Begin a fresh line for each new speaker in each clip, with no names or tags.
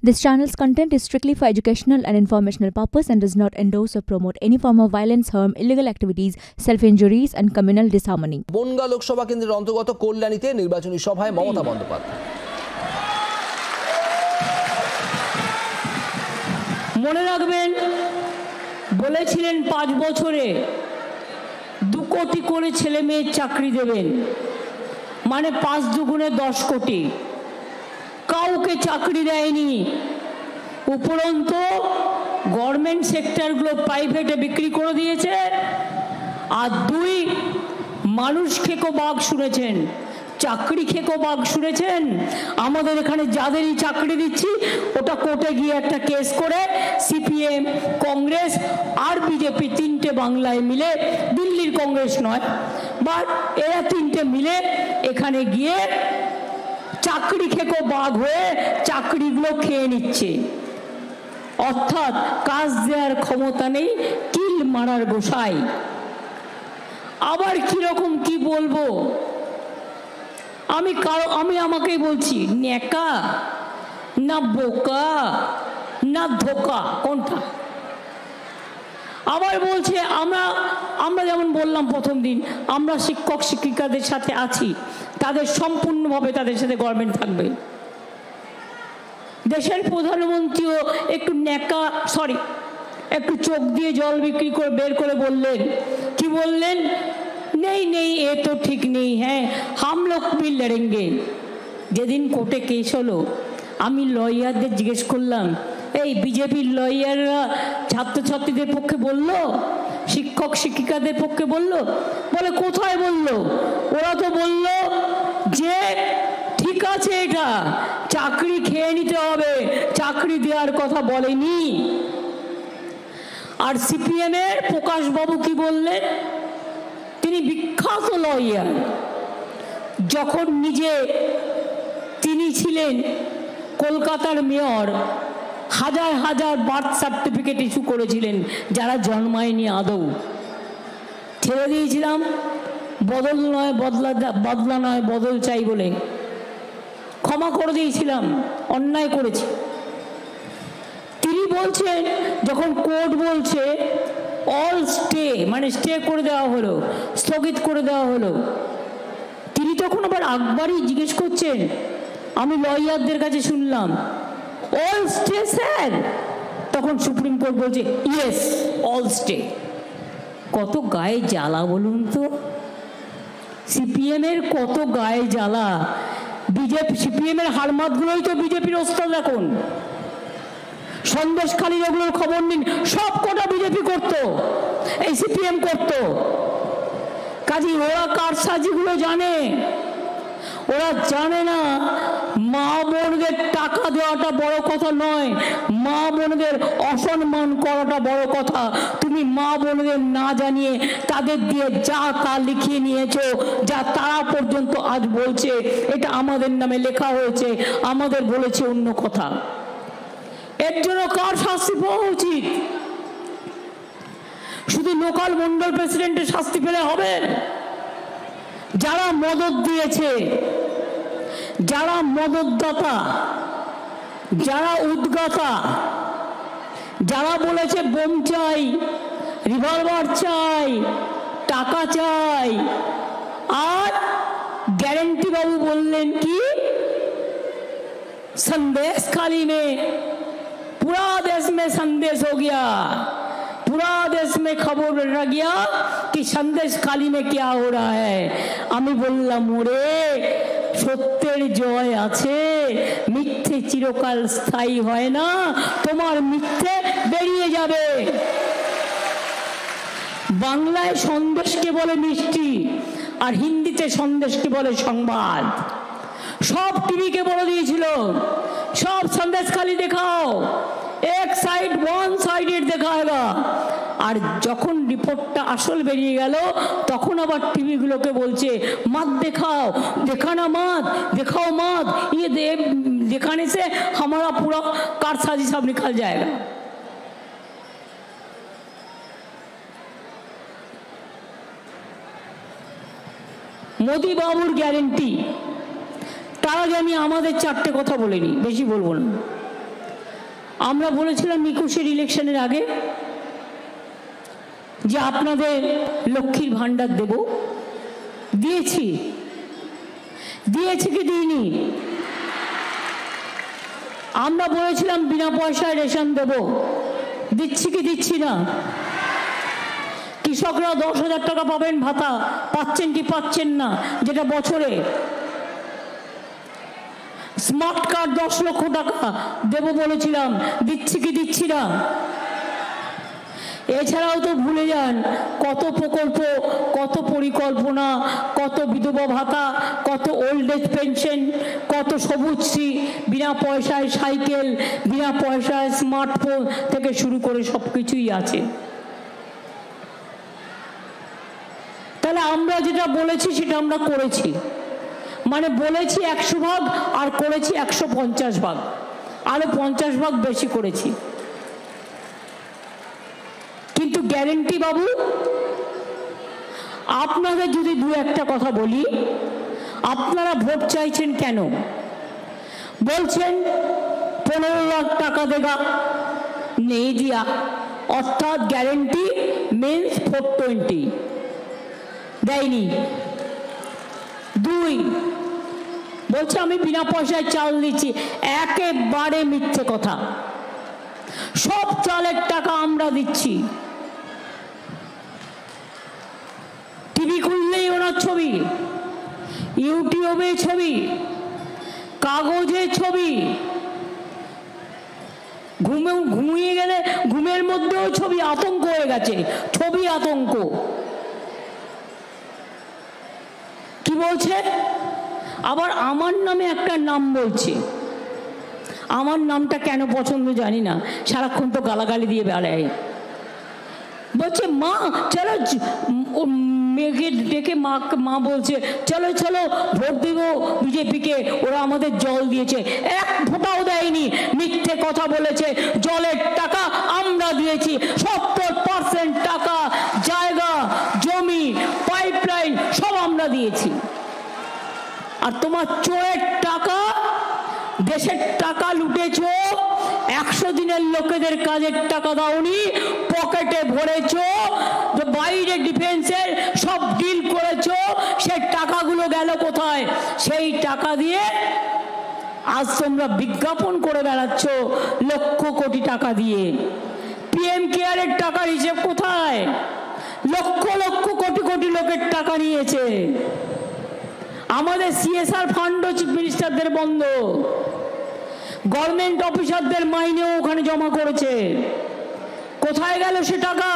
This channel's content is strictly for educational and informational purpose and does not endorse or promote any form of violence, harm, illegal activities, self-injuries and communal disharmony.
Bongaon Lok Sabha কেন্দ্রের অন্তর্গত কল্যাণীতে নির্বাচনী সভায় মমতা বন্দ্যোপাধ্যায়।
মনে রাখবেন, বলেছিলেন 5 বছরে 2 কোটি করে ছেলে মেয়ের চাকরি দেবেন, মানে 5 দুগুণে 10 কোটি। কাউকে চাকরি দেয়নি, উপরন্তু গভর্নমেন্ট সেক্টরগুলো প্রাইভেটে বিক্রি করে দিয়েছে। আর 2, মানুষ খেকো বাঘ শুনেছেন, চাকরি খেকো বাঘ শুনেছেন। আমাদের এখানে যাদেরই চাকরি দিচ্ছি ওটা কোর্টে গিয়ে একটা কেস করে সিপিএম, কংগ্রেস আর বিজেপি 3টে বাংলায় মিলে, দিল্লির কংগ্রেস নয়, বাট এরা 3টে মিলে এখানে গিয়ে চাকরি খেকো বাঘ হয়ে চাকরিগুলো খেয়ে নিচ্ছে। অর্থাৎ কাজ দেওয়ার ক্ষমতা নেই, কিল মারার গোসাই। আবার কিরকম কি বলবো, আমি আমাকেই বলছি, ন্যাকা না বোকা না ধোকা, কোনটা? আবার বলছে আমরা যেমন বললাম প্রথম দিন, আমরা শিক্ষক শিক্ষিকাদের সাথে আছি, তাদের সম্পূর্ণভাবে তাদের সাথে গভর্নমেন্ট থাকবে। দেশের প্রধানমন্ত্রীও একটু একটু চোখ দিয়ে জল বিক্রি করে বের করে বললেন, কি বললেন? নেই নেই, এ তো ঠিক নেই, হ্যাঁ হাম লোক ভি লড়েঙ্গে। যেদিন কোর্টে কেস হলো, আমি লয়ারদের জিজ্ঞেস করলাম, এই বিজেপির লয়াররা ছাত্রছাত্রীদের পক্ষে বললো, শিক্ষক শিক্ষিকাদের পক্ষে বললো? বলে কোথায় বললো? ওরা তো বললো যে ঠিক আছে, এটা চাকরি খেয়ে নিতে হবে, চাকরি দেওয়ার কথা বলেনি। আর সিপিএম এর প্রকাশ বাবু কি বললেন? তিনি বিখ্যাত লয়ার, যখন তিনি ছিলেন কলকাতার মেয়র, হাজার হাজার বার্থ সার্টিফিকেট ইস্যু করেছিলেন যারা জন্মায়নি আদৌ। ছেড়ে দিয়েছিলাম, বদল নয় বদলা নয় বদল চাই বলে ক্ষমা করে দিয়েছিলাম, অন্যায় করেছি। তিনি বলছেন, যখন কোর্ট বলছে অল স্টে, মানে স্টে করে দেওয়া হলো, স্থগিত করে দেওয়া হলো, তিনি তখন আবার একবারই জিজ্ঞেস করছেন, আমি লয়ারদের কাছে শুনলাম, অল স্টে স্যার? তখন সুপ্রিম কোর্ট বলছে ইয়েস অল স্টে। কত গায়ে জ্বালা বলুন তো, সিপিএম এর কত গায়ে জ্বালা। সিপিএম এর হারমাতগুলোই তো বিজেপির ওস্তাদ এখন। সন্দেশখালীর ওগুলোর খবর নিন, সব কটা বিজেপি করতো, এই সিপিএম করতো। কাজী ওরা কারসাজিগুলো জানে। ওরা জানে না মা বোনদের টাকা দেওয়াটা বড় কথা নয়, মা বোনদের অসম্মান করাটা বড় কথা। তুমি মা বোনদের না জানিয়ে তাদের দিয়ে যা তা লিখিয়ে নিয়েছো, যা তারা পর্যন্ত আজ বলছে এটা আমাদের নামে লেখা হয়েছে, আমাদের বলেছে অন্য কথা। এর জন্য কার শাস্তি পাওয়া উচিত? শুধু লোকাল মন্ডল প্রেসিডেন্টের শাস্তি পেলে হবে? যারা মদত দিয়েছে, যারা মদতদাতা, যারা উদ্গাতা, যারা বলেছে বোম চাই, রিভলভার চাই, টাকা চাই, আর গ্যারেন্টি বাবু বললেন কি, संदेशखाली में पूरा देश में संदेश हो गया, पूरा देश में खबर रह गया कि संदेशखाली में क्या हो रहा है। আমি বললাম, ওরে সত্যের জয় আছে, মিথ্যে চিরকাল স্থায়ী হয় না, তোমার মিথ্যে বেরিয়ে যাবে। বাংলায় সন্দেশকে বলে মিষ্টি, আর হিন্দিতে সন্দেশকে বলে সংবাদ। সব টিভিকে বলে দিয়েছিল, সব সন্দেশখালী দেখাও, এক সাইড ওয়ান সাইডেড দেখায়গা। আর যখন রিপোর্টটা আসল বেরিয়ে গেল, তখন আবার টিভিগুলোকে বলছে मत दिखाओ, दिखाना मत, दिखाओ मत, ये दिखाने से हमारा पूरा कारसाजी सब निकल जाएगा। মোদি বাবুর গ্যারেন্টি। তার আগে আমি আমাদের 4টে কথা বলে নিই, বেশি বলবো না। আমরা বলেছিলাম 21-এর ইলেকশনের আগে যে আপনাদের লক্ষ্মীর ভাণ্ডার দেব, দিয়েছি কি দিইনি? আমরা বলেছিলাম বিনা পয়সায় রেশন দেব, দিচ্ছি কি দিচ্ছি না? কৃষকরা 10,000 টাকা পাবেন ভাতা, পাচ্ছেন কি পাচ্ছেন না? যেটা বছরে। স্মার্ট কার্ড 10 লক্ষ টাকা দেব বলেছিলাম, দিচ্ছি কি দিচ্ছি না? এছাড়াও তো ভুলে যান কত প্রকল্প, কত পরিকল্পনা, কত বিধবা ভাতা, কত ওল্ড এজ পেনশন, কত সবুজশ্রী, বিনা পয়সায় সাইকেল, বিনা পয়সায় স্মার্টফোন থেকে শুরু করে সব কিছুই আছে। তাহলে আমরা যেটা বলেছি সেটা আমরা করেছি, মানে বলেছি 100 ভাগ আর করেছি 150 ভাগ, আরো 50 ভাগ বেশি করেছি। কিন্তু গ্যারেন্টি বাবু, আপনাদের যদি দু একটা কথা বলি, আপনারা ভোট চাইছেন কেন? বলছেন 15 লাখ টাকা দেগা, নেই দিয়া, অর্থাৎ গ্যারেন্টি মিন্স 420 দেয়নি। 2, বলছে আমি বিনা পয়সায় চাল দিচ্ছি, একেবারে মিথ্যে কথা। সব চালের টাকা আমরা দিচ্ছি। টিভি খুললেই ওনার ছবি, ইউটিউবে ছবি, কাগজে ছবি, ঘুমিয়ে গেলে ঘুমের মধ্যেও ছবি, আতঙ্ক হয়ে গেছে, ছবি আতঙ্ক। কি বলছে? আবার আমার নামে একটা নাম বলছে। আমার নামটা কেন পছন্দ জানি না, সারাক্ষণ তো গালাগালি দিয়ে বেড়ায়। বলছে মা চলো, মেয়েকে ডেকে মা বলছে চলো চলো ভোট দেব বিজেপিকে, ওরা আমাদের জল দিয়েছে, এক ফোঁটাও দেয়নি, মিথ্যে কথা বলেছে। জলের টাকা আমরা দিয়েছি, 70% টাকা, জায়গা জমি, পাইপলাইন সব আমরা দিয়েছি। আর তোমার চোরের টাকা, দেশের টাকা লুটেছ, 100 দিনের লোকেদের কাজের টাকা দাওনি, পকেটে ভরেছ, বাইরে ডিফেন্সের সব ডিল করেছ, সেই টাকাগুলো গেল কোথায়? সেই টাকা দিয়ে আজ তোমরা বিজ্ঞাপন করে বেড়াচ্ছ লক্ষ কোটি টাকা দিয়ে। পিএম কেয়ারের টাকার হিসেব কোথায়? লক্ষ লক্ষ কোটি কোটি লোকের টাকা নিয়েছে। আমাদের সিএসআর ফান্ডও চিফ মিনিস্টারদের বন্ধ, গভর্নমেন্ট অফিসারদের মাইনেও ওখানে জমা করেছে। কোথায় গেল সে টাকা?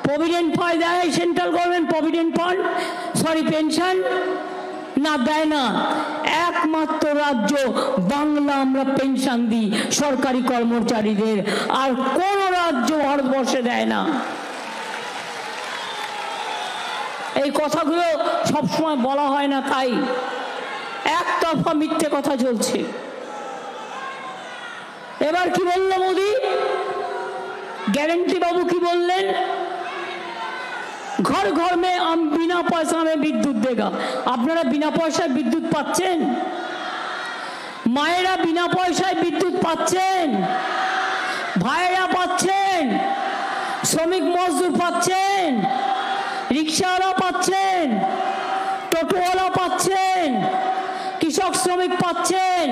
প্রভিডেন্ট ফান্ড দেয় central government, provident fund, sorry pension না, দেয় না। একমাত্র রাজ্য বাংলা আমরা পেনশন দিই সরকারি কর্মচারীদের, আর কোন রাজ্য ভারতবর্ষে দেয় না। এই কথাগুলো সবসময় বলা হয় না, তাই একতরফা মিথ্যে কথা চলছে। এবার কি বললো মোদি? গ্যারেন্টি বাবু কি বললেন? ঘর ঘর মে বিনা পয়সা মে বিদ্যুৎ দেগা। আপনারা বিনা পয়সায় বিদ্যুৎ পাচ্ছেন? মায়েরা বিনা পয়সায় বিদ্যুৎ পাচ্ছেন? ভাইয়েরা পাচ্ছেন? শ্রমিক মজদুর পাচ্ছেন? রিক্সাওয়ালা পাচ্ছেন? টোটোওয়ালা পাচ্ছেন? কৃষক শ্রমিক পাচ্ছেন?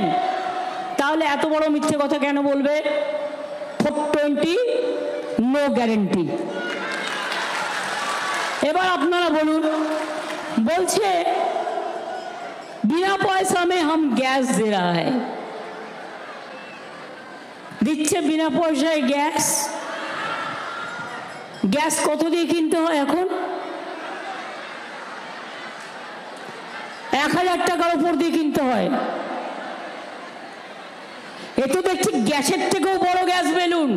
তাহলে এত বড় মিথ্যে কথা কেন বলবে? 420 নো গ্যারেন্টি। এবার আপনারা বলুন, বলছে বিনা পয়সা মে হাম গ্যাস দে রা হ্যায়, দিচ্ছে বিনা পয়সায় গ্যাস। গ্যাস কত দিয়ে কিনতে হয় এখন? 1000 টাকার উপর দিয়ে কিনতে হয়। এ তো দেখছি গ্যাসের থেকেও বড় গ্যাস বেলুন।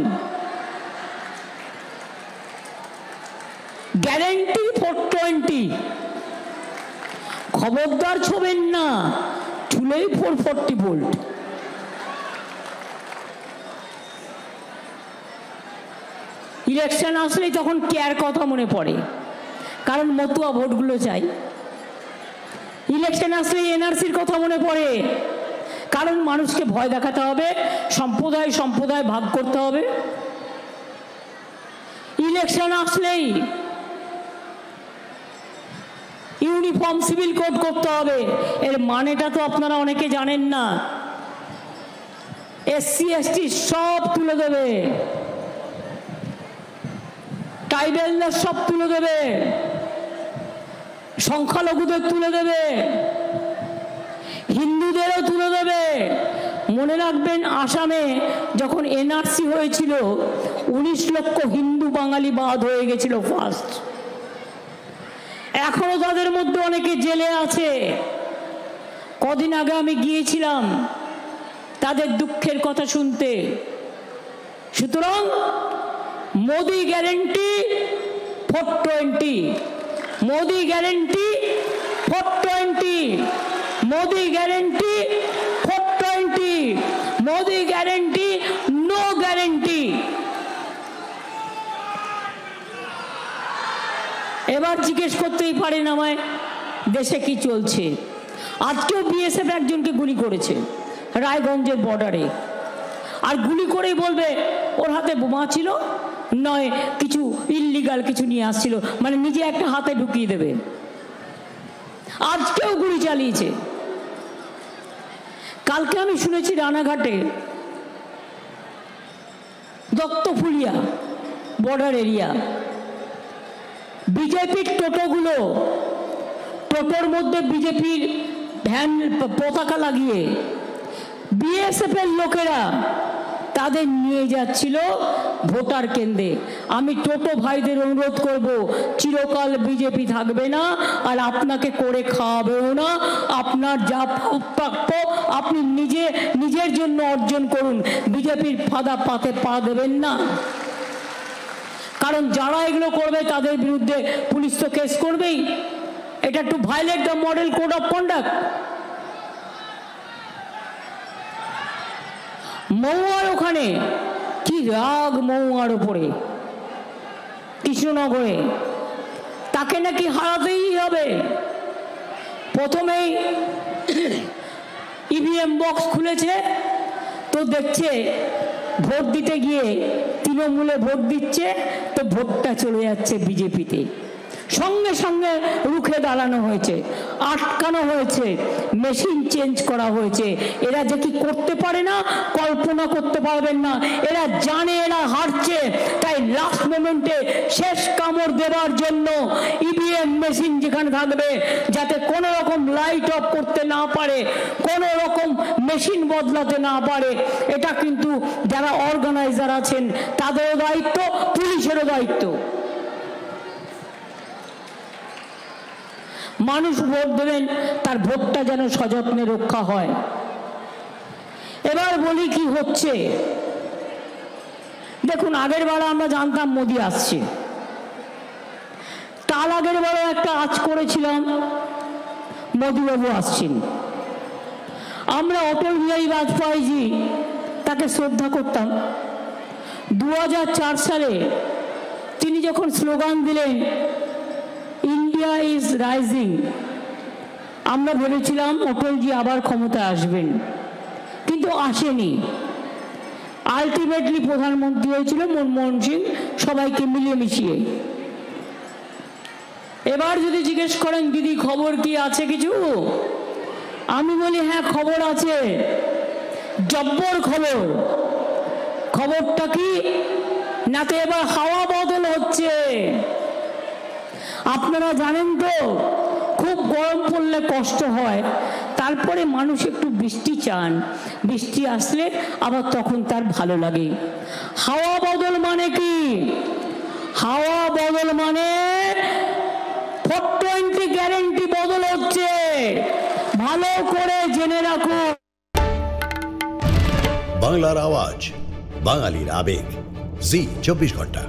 গ্যারেন্টি 420, খবরদার ছোবেন না, চুলেই 440 ভোল্ট। ইলেকশন আসলেই তখন কেয়ার কথা মনে পড়ে, কারণ মতুয়া ভোটগুলো চাই। ইলেকশন আসলেই এনআরসির কথা মনে পড়ে, কারণ মানুষকে ভয় দেখাতে হবে, সম্প্রদায় সম্প্রদায় ভাগ করতে হবে। ইলেকশন আসলেই ইউনিফর্ম সিভিল কোড করতে হবে। এর মানেটা তো আপনারা অনেকে জানেন না। এসসি এসটি সব তুলে দেবে, ট্রাইবেলদের সব তুলে দেবে, সংখ্যালঘুদের তুলে দেবে, হিন্দুদেরও তুলে দেবে। মনে রাখবেন, আসামে যখন এনআরসি হয়েছিল 19 লক্ষ হিন্দু বাঙালি বাদ হয়ে গেছিল ফার্স্ট। এখনো তাদের মধ্যে অনেকে জেলে আছে। কদিন আগে আমি গিয়েছিলাম তাদের দুঃখের কথা শুনতে। সুতরাং Modi guarantee 420, Modi guarantee 420, Modi guarantee 420, Modi guarantee no guarantee. এবার জিজ্ঞেস করতেই পারেন আমায়, দেশে কি চলছে? আজকেও বিএসএফ একজনকে গুলি করেছে রায়গঞ্জের বর্ডারে, আর গুলি করেই বলবে ওর হাতে বোমা ছিল, নয় কিছু ইল্লিগাল কিছু নিয়ে আসছিল, মানে নিজে একটা হাতে ঢুকিয়ে দেবে। আজকেও গুলি চালিয়েছে। কালকে আমি শুনেছি রানাঘাটে দত্তফুলিয়া বর্ডার এরিয়া বিজেপির টোটোগুলো, টোটোর মধ্যে বিজেপির ভ্যান পতাকা লাগিয়ে বিএসএফ এর লোকেরা তাদের নিয়ে যাচ্ছিল ভোটার কেন্দ্রে। আমি টোটো ভাইদের অনুরোধ করব, চিরকাল বিজেপি থাকবে না, আর আপনাকে করে খাওয়াবেও না। আপনার যা প্রাপ্য আপনি নিজের জন্য অর্জন করুন, বিজেপির ফাঁদা পাতে পা দেবেন না। কারণ যারা এগুলো করবে তাদের বিরুদ্ধে পুলিশ তো কেস করবেই। এটা to violate the model code of conduct. মৌয়ার ওখানে কি রাগ মৌয়ার ওপরে, কৃষ্ণনগরে, তাকে নাকি হারাতেই হবে। প্রথমেই ইভিএম বক্স খুলেছে তো দেখছে ভোট দিতে গিয়ে তৃণমূলে ভোট দিচ্ছে, তো ভোটটা চলে যাচ্ছে বিজেপিতে। সঙ্গে সঙ্গে রুখে দাঁড়ানো হয়েছে, আটকানো হয়েছে, মেশিন চেঞ্জ করা হয়েছে। এরা যে কি করতে পারে না কল্পনা করতে পারবেন না। এরা জানে এরা হারছে, তাই লাস্ট মোমেন্টে শেষ কামড় দেওয়ার জন্য ইভিএম মেশিন যেখানে থাকবে যাতে কোনো রকম লাইট অফ করতে না পারে, কোনো রকম মেশিন বদলাতে না পারে। এটা কিন্তু যারা অর্গানাইজার আছেন তাদেরও দায়িত্ব, পুলিশেরও দায়িত্ব। মানুষ ভোট দেবেন, তার ভোটটা যেন সযত্নে রক্ষা হয়। এবার বলি কি হচ্ছে। দেখুন, আগের বার আমরা জানতাম মোদি আসছে, তার আগের বারও একটা আজ করেছিলাম মোদিবাবু আসছেন। আমরা অটল বিহারী বাজপেয়ীজি তাকে শ্রদ্ধা করতাম। 2004 সালে তিনি যখন স্লোগান দিলেন ইন্ডিয়া ইজ রাইজিং, আমরা ভেবেছিলাম অটলজি আবার ক্ষমতা আসবেন, কিন্তু আসেনি। আলটিমেটলি প্রধানমন্ত্রী হয়েছিল মনমোহন সিং, সবাইকে মিলিয়ে মিশিয়ে। এবার যদি জিজ্ঞেস করেন দিদি খবর কি আছে কিছু, আমি বলি হ্যাঁ খবর আছে, জব্বর খবর। খবরটা কি? না তো এবার হাওয়া বদল হচ্ছে। আপনারা জানেন তো, খুব গরম পড়লে কষ্ট হয়, তারপরে মানুষ একটু বৃষ্টি চান, বৃষ্টি আসলে আবার তখন তার ভালো লাগে। হাওয়া বদল মানে কি? হাওয়া বদল মানে 420 গ্যারেন্টি বদল হচ্ছে, ভালো করে জেনে রাখুন।
বাংলার আওয়াজ, বাঙালির আবেগ, জি 24 ঘন্টা।